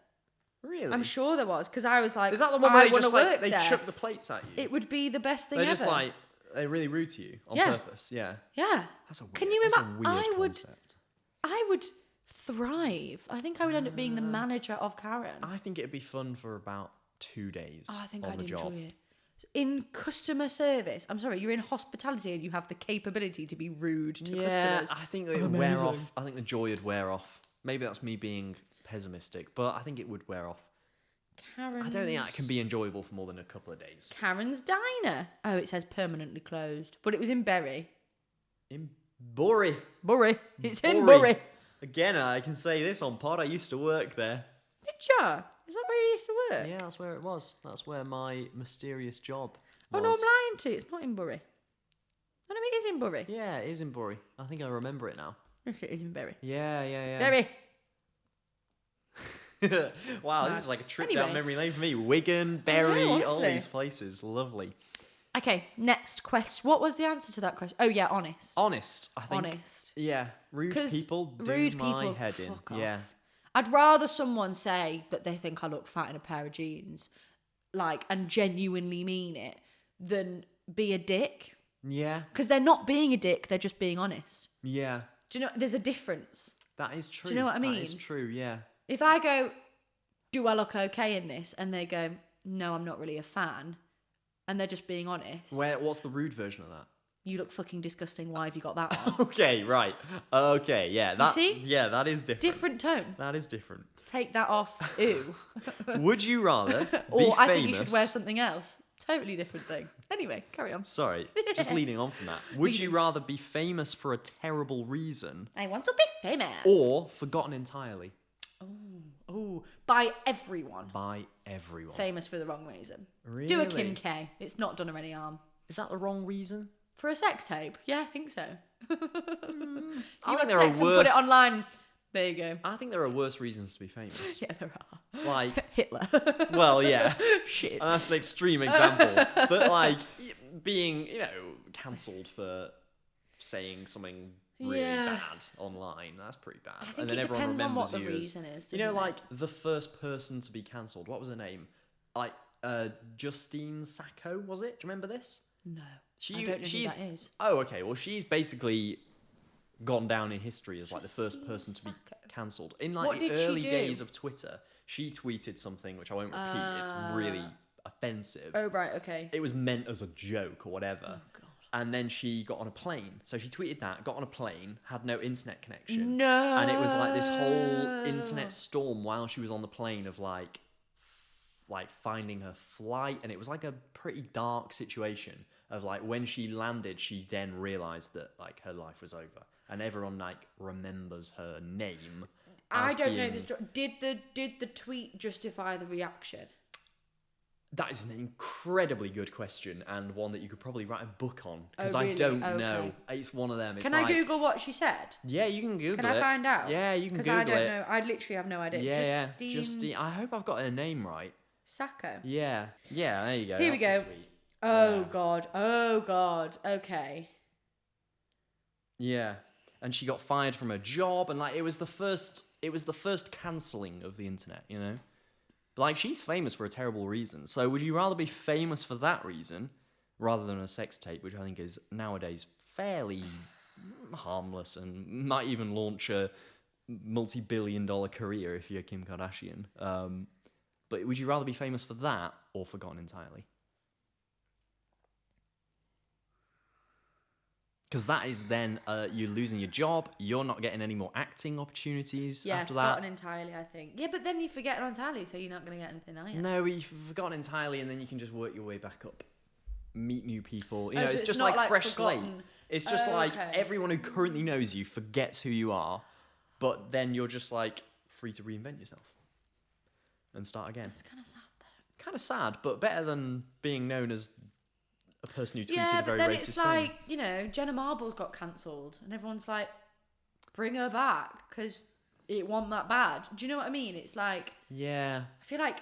Really? I'm sure there was because I was like, Is that the one I where they want just to work like they there. chuck the plates at you? It would be the best thing They're ever. just like they're really rude to you on Yeah. purpose. Yeah. yeah. That's a weird. Can you that's a imagine? weird concept. I would thrive. I think I would end up being the manager of Karen. I think it'd be fun for about 2 days. Oh, I think on I'd the job. enjoy it. In customer service, I'm sorry, you're in hospitality and you have the capability to be rude to Yeah, customers. I think they would wear Amazing. off. I think the joy would wear off. Maybe that's me being pessimistic, but I think it would wear off. Karen's, I don't think that can be enjoyable for more than a couple of days. Karen's Diner. Oh, it says permanently closed, but it was in Bury. In Bury. Bury. It's in Bury. Bury. Again, I can say this on pod. I used to work there. Did ya? Is that where you used to work? Yeah, that's where it was. That's where my mysterious job Oh was. no, I'm lying to you. It's not in Bury. Oh no, it is in Bury. Yeah, it is in Bury. I think I remember it now. Yes, it is in Bury. Yeah. Bury. Wow, this is like a trip Anyway. down memory lane for me. Wigan, Bury, all honestly. these places. Lovely. Okay, next question. What was the answer to that question? Oh yeah, honest. Honest, I think. Honest. Yeah, rude 'Cause people do rude my people, head in. fuck off. Yeah. I'd rather someone say that they think I look fat in a pair of jeans, like, and genuinely mean it, than be a dick. Yeah. Because they're not being a dick, they're just being honest. Yeah. Do you know, there's a difference. That is true. Do you know what I mean? That is true, yeah. If I go, do I look okay in this? And they go, no, I'm not really a fan. And they're just being honest. What's the rude version of that? You look fucking disgusting. Why have you got that on? Okay, right. Okay, yeah. That, see? Yeah, that is different. Different tone. That is different. Take that off. Ew. Would you rather be Or famous? I think you should wear something else. Totally different thing. Anyway, carry on. Sorry, just leading on from that. Would you rather be famous for a terrible reason I want to be famous. or forgotten entirely Oh, by everyone. by everyone? Famous for the wrong reason. Really? Do a Kim K. It's not done her any harm. Is that the wrong reason? For a sex tape? Yeah, I think so. I You think had there are sex and put it worse. online. There you go. I think there are worse reasons to be famous. Yeah, there are. Like, Hitler. well, yeah, Shit. that's an extreme example. But like being, cancelled for saying something really Yeah. bad online, that's pretty bad. I think And then it everyone depends on remembers what the you as, reason is. you know, doesn't it? like the first person to be cancelled. What was her name? Like Justine Sacco, was it? Do you remember this? No. She, I don't know she's, who that is. Oh, okay. Well, she's basically gone down in history as like the first Justine person to be Sacco. cancelled. In like What the did she early do? days of Twitter, she tweeted something which I won't repeat. It's really offensive. Oh, right, okay. It was meant as a joke or whatever. Oh, God. And then she got on a plane. So she tweeted that, got on a plane, had no internet connection. No. And it was like this whole internet storm while she was on the plane of like finding her flight. And it was like a pretty dark situation of like when she landed, she then realized that like her life was over. And everyone like remembers her name. I as don't know being- the story. Did the tweet justify the reaction? That is an incredibly good question and one that you could probably write a book on because Oh, really? I don't Okay. know. It's one of them. It's Can like, I Google what she said? Yeah, you can Google Can it. I find out? Yeah, you can Because Google I don't it. know. I literally have no idea. Yeah, Justine Justine. I hope I've got her name right. Sacco. Yeah, there you go. Here we That's go. the tweet. Oh Yeah. God. Oh God. Okay. Yeah, and she got fired from her job, and like it was the first cancelling of the internet, you know. But, like she's famous for a terrible reason. So would you rather be famous for that reason rather than a sex tape, which I think is nowadays fairly harmless and might even launch a multi-billion-dollar career if you're Kim Kardashian. But would you rather be famous for that or forgotten entirely? Because that is then you're losing your job. You're not getting any more acting opportunities Yeah, after forgotten that. entirely. I think. Yeah, but then you forget it entirely, so you're not going to get anything, are you? No, you've forgotten entirely, and then you can just work your way back up, meet new people. You Oh, know, so it's it's just not like like fresh slate. forgotten. It's just Oh, like okay. everyone who currently knows you forgets who you are, but then you're just like free to reinvent yourself and start again. It's kind of sad though. Kind of sad, but better than being known as a person who tweeted Yeah, a very but then racist it's thing. like, Jenna Marbles got cancelled, and everyone's like, bring her back because it wasn't that bad. Do you know what I mean? It's like Yeah. I feel like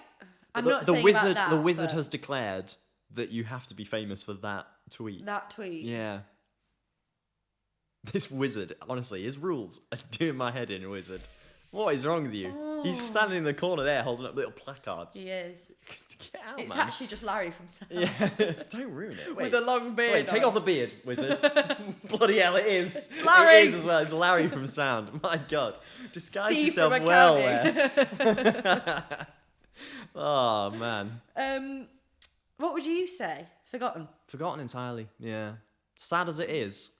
I'm the, not the saying wizard, about that, the wizard but has declared that you have to be famous for that tweet. that tweet. Yeah. This wizard, honestly, his rules are doing my head in, wizard. What is wrong with you? He's standing in the corner there holding up little placards. He is. Get out, It's man. actually just Larry from South. Yeah, don't ruin it. Wait, With a long beard. wait, take on. off the beard, wizard. Bloody hell, it is. It's Larry. It is as well. It's Larry from Sound. My God, disguise Steve yourself from well accounting. there. Oh man, What would you say? Forgotten. forgotten entirely. Yeah, sad as it is.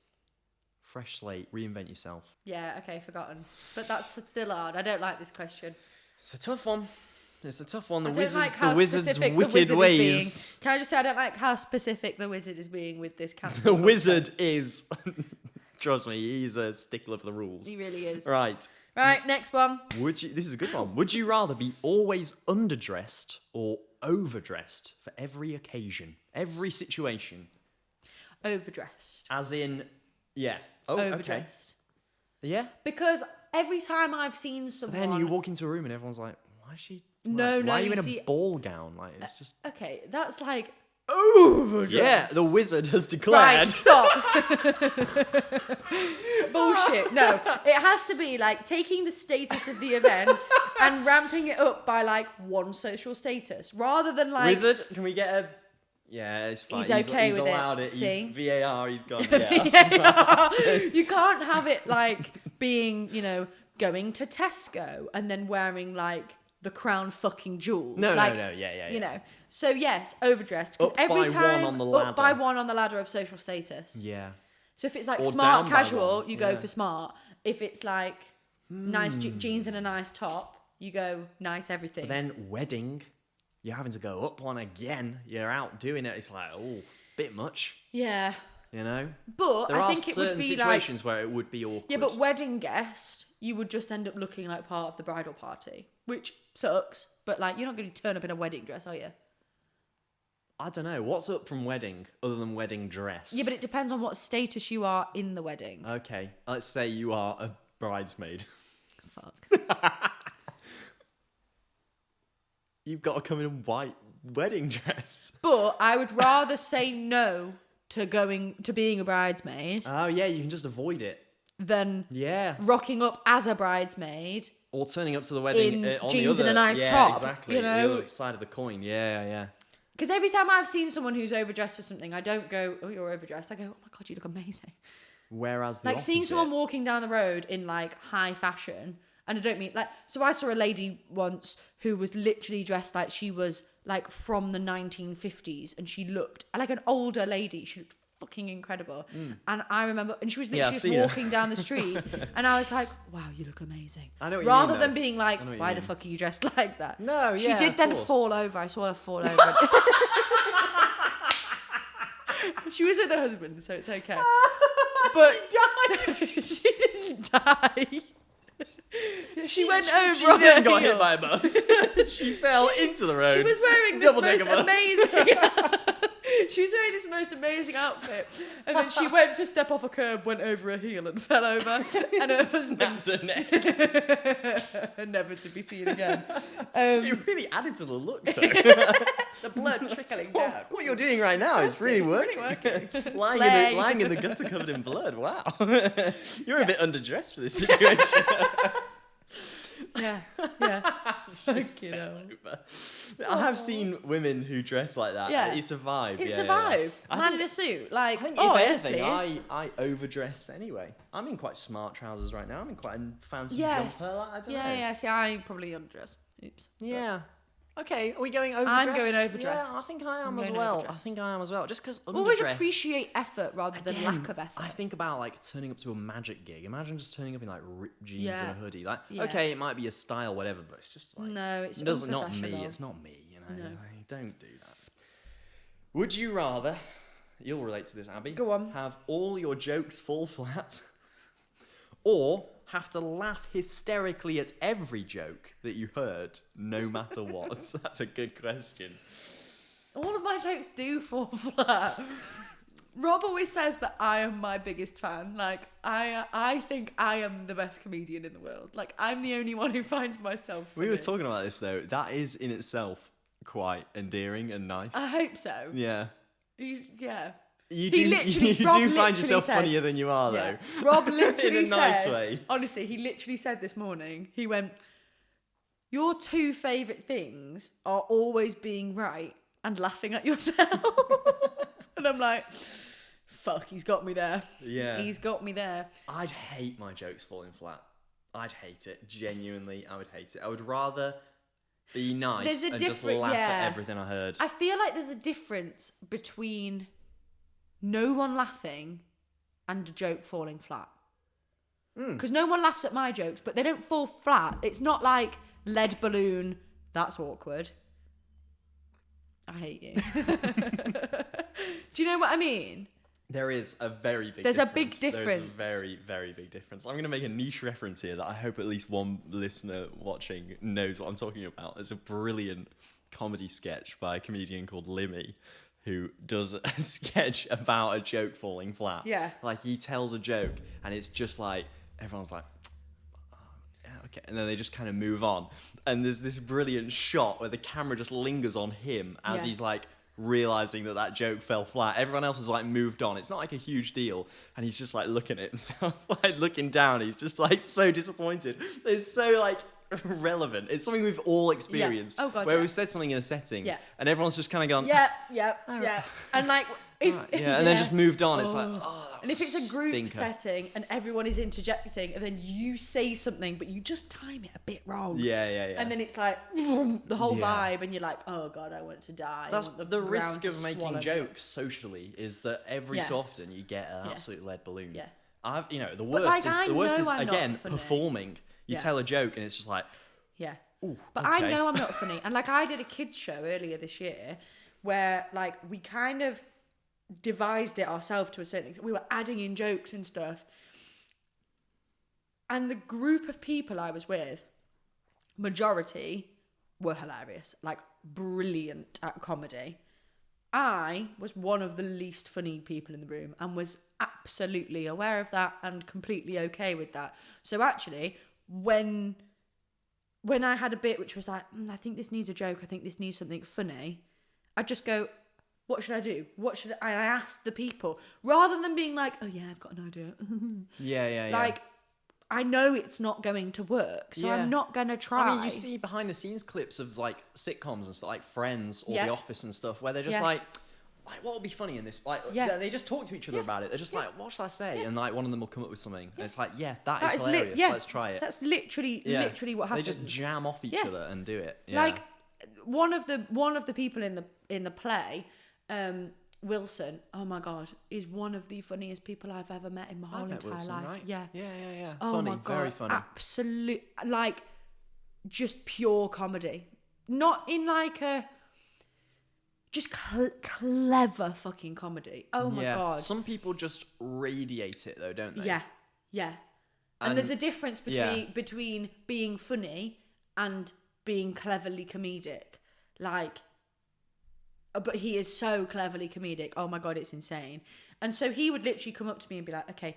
Fresh slate, reinvent yourself. Yeah, okay, forgotten. But that's still hard. I don't like this question. It's a tough one. It's a tough one. I don't like how The wizard's specific the wicked wizard is ways. being. Can I just say I don't like how specific the wizard is being with this The cancel? wizard is Trust me, he's a stickler for the rules. He really is. Right. Right, next one. This is a good one. Would you rather be always underdressed or overdressed for every occasion, every situation? Overdressed. As in, yeah. Oh, Overdressed. Okay. Yeah. Because every time I've seen someone... Then you walk into a room and everyone's like, why is she... No, why are you you in see- a ball gown? Like, it's just... Okay, that's like overdressed. Yeah, the wizard has Right, declared. stop. Bullshit. No, it has to be like taking the status of the event and ramping it up by like one social status rather than like... Wizard, can we get a... Yeah, it's fine. He's okay he's with allowed it. it. See? He's VAR, he's gone. Yeah, that's fine. You can't have it like being, going to Tesco and then wearing like the crown fucking jewels. No, like, yeah. You know. So yes, overdressed. Because Up every by time one on the up by ladder. one on the ladder of social status. Yeah. So if it's like Or smart down by casual, one, you go yeah. for smart. If it's like nice jeans and a nice top, you go nice everything. But then wedding, you're having to go up one again. You're out doing it. It's like, bit much, yeah. you know? But There I are think it certain would be situations where it would be awkward. yeah, but wedding guest, you would just end up looking like part of the bridal party, which sucks. But like, you're not going to turn up in a wedding dress, are you? I don't know. What's up from wedding other than wedding dress? Yeah, but it depends on what status you are in the wedding. Okay, let's say you are a bridesmaid. Fuck. You've got to come in a white wedding dress. But I would rather say no to being a bridesmaid Oh, yeah, you can just avoid it. than Yeah. rocking up as a bridesmaid. Or turning up to the wedding In on jeans the and other... a nice yeah, top, exactly. you know? The other side of the coin. Yeah. Because every time I've seen someone who's overdressed for something, I don't go, oh, you're overdressed. I go, oh my God, you look amazing. Whereas the Like seeing opposite- someone walking down the road in like high fashion, and I don't mean like, so I saw a lady once who was literally dressed like she was like from the 1950s, and she looked like an older lady. She looked fucking incredible. And I remember, and she was Yeah, I've literally seen her. walking down the street, and I was like, wow, you look amazing. I know what you Rather mean, than though. being like, I know what you why the mean. fuck are you dressed like that? No, She yeah, did of then course. fall over. I saw her fall over. She was with her husband, so it's okay. But she didn't die. She went over. She on then her got hit heel. by a bus. She fell into the road. She was wearing this Double-decker most bus. amazing. She was wearing this most amazing outfit, and then she went to step off a curb, went over a heel, and fell over. And her husband Snapped her neck. never to be seen again. It really added to the look, though. The blood trickling down. What you're doing right now is really Really working. working. lying in the gutter covered in blood. Wow. You're a bit underdressed for this situation. Yeah. Fucking hell. I have seen women who dress like that. Yeah. It's a vibe. It's yeah, a yeah. vibe. I Man think- in a suit. Like, I think oh, if yes, anything, please. I overdress anyway. I'm in quite smart trousers right now. I'm in quite a fancy Yes. jumper. I don't know. Yeah. See, I probably underdress. Oops. Yeah. Okay, are we going overdress? I'm going overdress. Yeah, I think I am I'm as going well. overdress. I think I am as well. Just because Always appreciate effort rather than lack of effort. I think about like turning up to a magic gig. Imagine just turning up in like ripped jeans Yeah. and a hoodie. Like, Yeah. okay, it might be a style, whatever, but it's just like No, it's it doesn't not me. unprofessional. It's not me. You know, No. Like, don't do that. Would you rather? You'll relate to this, Abby. Go on. Have all your jokes fall flat, or have to laugh hysterically at every joke that you heard, no matter what? That's a good question. All of my jokes do fall flat. Rob always says that I am my biggest fan. Like, I think I am the best comedian in the world. Like, I'm the only one who finds myself We were funny. talking about this though. That is in itself quite endearing and nice. I hope so. Yeah. Yeah. You He do, literally- you Rob do find literally yourself said- funnier than you are, Yeah. though. Rob literally In a nice said, way. honestly, he literally said this morning, he went, your two favourite things are always being right and laughing at yourself. And I'm like, fuck, he's got me there. Yeah. He's got me there. I'd hate my jokes falling flat. I'd hate it. Genuinely, I would hate it. I would rather be nice There's a and just different- laugh yeah. at everything I heard. I feel like there's a difference between no one laughing and a joke falling flat. Because no one laughs at my jokes, but they don't fall flat. It's not like lead balloon, that's awkward. I hate you. Do you know what I mean? There is a very big There's a big difference. There's a difference. very, very big difference. I'm going to make a niche reference here that I hope at least one listener watching knows what I'm talking about. There's a brilliant comedy sketch by a comedian called Limmy who does a sketch about a joke falling flat. Yeah. Like, he tells a joke and it's just like, everyone's like, "Oh, yeah, okay. And then they just kind of move on. And there's this brilliant shot where the camera just lingers on him as Yeah. he's like, realizing that joke fell flat. Everyone else has like moved on. It's not like a huge deal, and he's just like looking at himself, like looking down. He's just like so disappointed. It's so like relevant. It's something we've all experienced. Oh, God, where yeah. we've said something in a setting, Yeah. and everyone's just kind of gone, Yeah. And like, if yeah, and then just moved on. It's like, oh, that and if was it's a group stinker. setting and everyone is interjecting, and then you say something, but you just time it a bit wrong. Yeah. And then it's like the whole Yeah. vibe, and you're like, oh God, I want to die. That's I want the ground risk to of making swallow me. jokes socially, is that every Yeah. so often you get an Yeah. absolute lead balloon. Yeah. The But, worst like, I is know I'm not again funny. performing. You Yeah. tell a joke and it's just like, Yeah. ooh, But okay. I know I'm not funny. And like, I did a kids show earlier this year where like we kind of devised it ourselves to a certain extent. We were adding in jokes and stuff. And the group of people I was with, majority were hilarious, like brilliant at comedy. I was one of the least funny people in the room and was absolutely aware of that and completely okay with that. So actually, when I had a bit which was like, I think this needs a joke, I think this needs something funny, I'd just go, what should I do? And I asked the people, rather than being like, oh yeah, I've got an idea. Yeah. Like, I know it's not going to work, so Yeah. I'm not going to try. I mean, you see behind the scenes clips of like sitcoms and stuff, like Friends or Yeah. The Office and stuff, where they're just Yeah. like, what would be funny in this? Like, Yeah. they just talk to each other about it. They're just like, what should I say? And like one of them will come up with something, and it's like, that That is is lit- hilarious. yeah. Let's try it. That's literally what They happens. just jam off each Yeah. other and do it. Yeah. Like one of the people in the play, Wilson. Oh my God, is one of the funniest people I've ever met in my whole I met entire Wilson, life. right? Yeah. Yeah. Oh Funny, my God, very funny. absolute, like, just pure comedy. Not in like a just clever fucking comedy. Oh my God. Some people just radiate it though, don't they? Yeah. And there's a difference yeah. between being funny and being cleverly comedic. Like, but he is so cleverly comedic. Oh my God, it's insane. And so he would literally come up to me and be like, okay,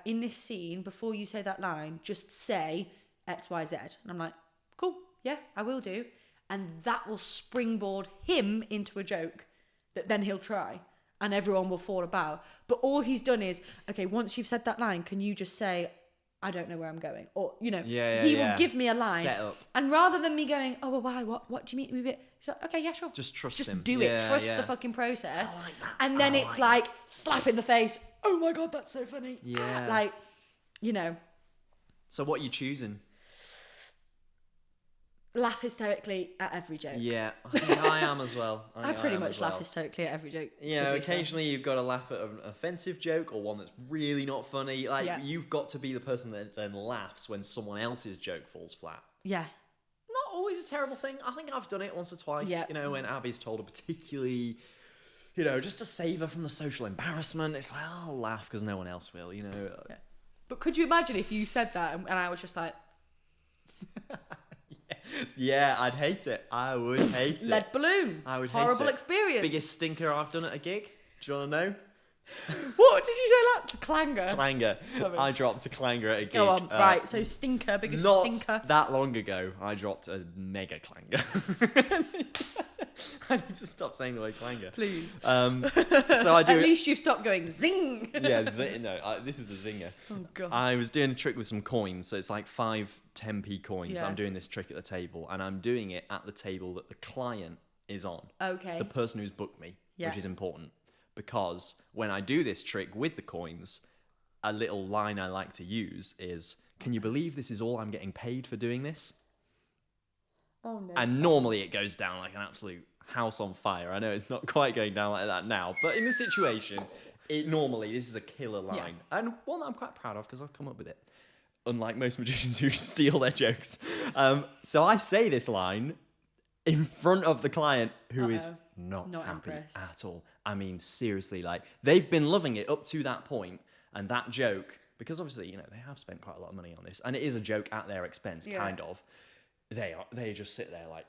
in this scene, before you say that line, just say X, Y, Z. And I'm like, cool, yeah, I will do. And that will springboard him into a joke that then he'll try. And everyone will fall about. But all he's done is, okay, once you've said that line, can you just say, I don't know where I'm going? Or, he will give me a line. Set up. And rather than me going, oh, well, why? What do you mean? He's like, okay, yeah, sure. Just trust Just him. do it. Yeah, Trust yeah. the fucking process. I like that. And then I it's like like, slap in the face. Oh my God, that's so funny. Yeah. Like, you know, So what are you choosing? laugh hysterically at every joke. Yeah, I think I am as well. I pretty much laugh hysterically at every joke. You know, occasionally you've got to laugh at an offensive joke or one that's really not funny. Like, Yeah. you've got to be the person that then laughs when someone else's joke falls flat. Yeah. Not always a terrible thing. I think I've done it once or twice. Yeah. You know, when Abby's told a particularly, you know, just to save her from the social embarrassment. It's like, I'll laugh because no one else will, you know. Yeah. But could you imagine if you said that and I was just like, Yeah, I'd hate it. I would hate it. lead balloon. I would hate Horrible it. experience. Biggest stinker I've done at a gig. Do you want to know? What did you say that? Clanger. Clanger. Sorry. I dropped a clanger at a gig. Go on. Right. So stinker, biggest Not stinker. that long ago, I dropped a mega clanger. I need to stop saying the word clanger. Please. So I do. At least you've stopped going zing. Yeah, this is a zinger. Oh God. I was doing a trick with some coins, so it's like 5 10p coins. Yeah. I'm doing this trick at the table, and I'm doing it at the table that the client is on. Okay. The person who's booked me, Yeah. which is important. Because when I do this trick with the coins, a little line I like to use is, can you believe this is all I'm getting paid for doing this? Oh no. And normally it goes down like an absolute house on fire. I know it's not quite going down like that now, but in the situation, this is a killer line. Yeah. And one that I'm quite proud of because I've come up with it. Unlike most magicians who steal their jokes. So I say this line in front of the client who is not happy impressed. at all. I mean, seriously, like, they've been loving it up to that point, and that joke, because obviously, you know, they have spent quite a lot of money on this, and it is a joke at their expense, kind of. They just sit there like...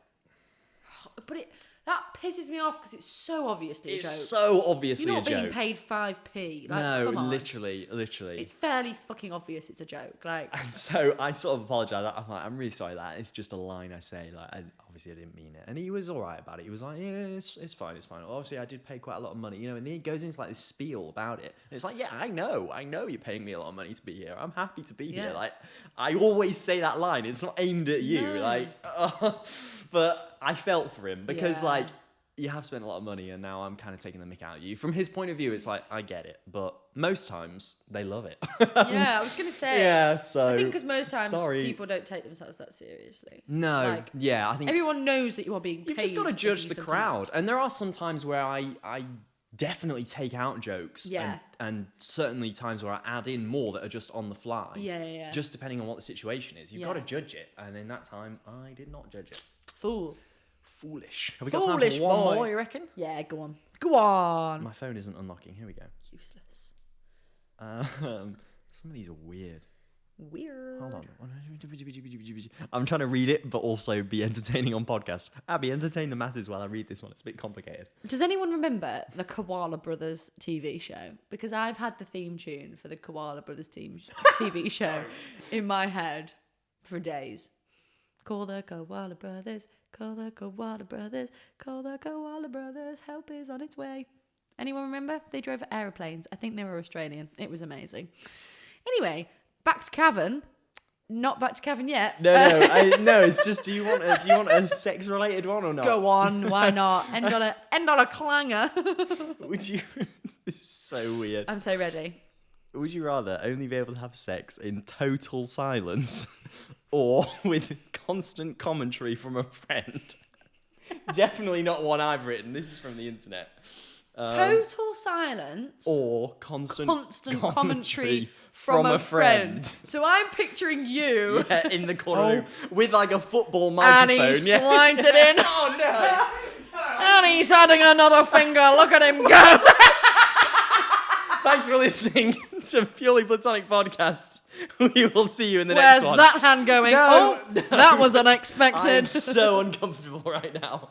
But that pisses me off because it's so obviously a joke. It's so obviously You're a not joke. being paid 5p. Like, No, come on. literally. It's fairly fucking obvious it's a joke. Like, And so I sort of apologise. I'm like, I'm really sorry that it's just a line I say. Like, obviously I didn't mean it. And he was all right about it. He was like, yeah, it's fine, it's fine. Obviously I did pay quite a lot of money, you know. And then he goes into like this spiel about it. And it's like, yeah, I know you're paying me a lot of money to be here. I'm happy to be here. Like, I always say that line. It's not aimed at you. No. Like, but I felt for him because like, you have spent a lot of money and now I'm kind of taking the mick out of you. From his point of view, it's like, I get it. But most times, they love it. yeah, I was going to say. Yeah, so... I think because most times sorry. people don't take themselves that seriously. No, Like, yeah, I think... Everyone knows that you are being paid. You've just got to a judge the decent crowd. And there are some times where I definitely take out jokes. Yeah. And certainly times where I add in more that are just on the fly. Yeah. Just depending on what the situation is. You've got to Yeah. judge it. And in that time, I did not judge it. Fool. Foolish. Have we got Foolish time for one boy. more, you reckon? Yeah, go on. Go on. My phone isn't unlocking. Here we go. Useless. Some of these are weird. Weird. Hold on. I'm trying to read it, but also be entertaining on podcast. Abby, entertain the masses while I read this one. It's a bit complicated. Does anyone remember the Koala Brothers TV show? Because I've had the theme tune for the Koala Brothers TV show in my head for days. Call the Koala Brothers, call the Koala Brothers, call the Koala Brothers, help is on its way. Anyone remember? They drove aeroplanes. I think they were Australian. It was amazing. Anyway, back to Cavan. Not back to Cavan yet. No, it's just, do you want a sex-related one or not? Go on, why not? End on a clanger. Would you... This is so weird. I'm so ready. Would you rather only be able to have sex in total silence or with constant commentary from a friend? Definitely not one I've written. This is from the internet. Total silence Or constant commentary from a friend. So I'm picturing you. Yeah, in the corner with like a football microphone. And he slides it in. Oh no! And he's adding another finger. Look at him go. Thanks for listening to Purely Platonic Podcast. We will see you in the next Where's one. that hand going? No, That was unexpected. I'm so uncomfortable right now.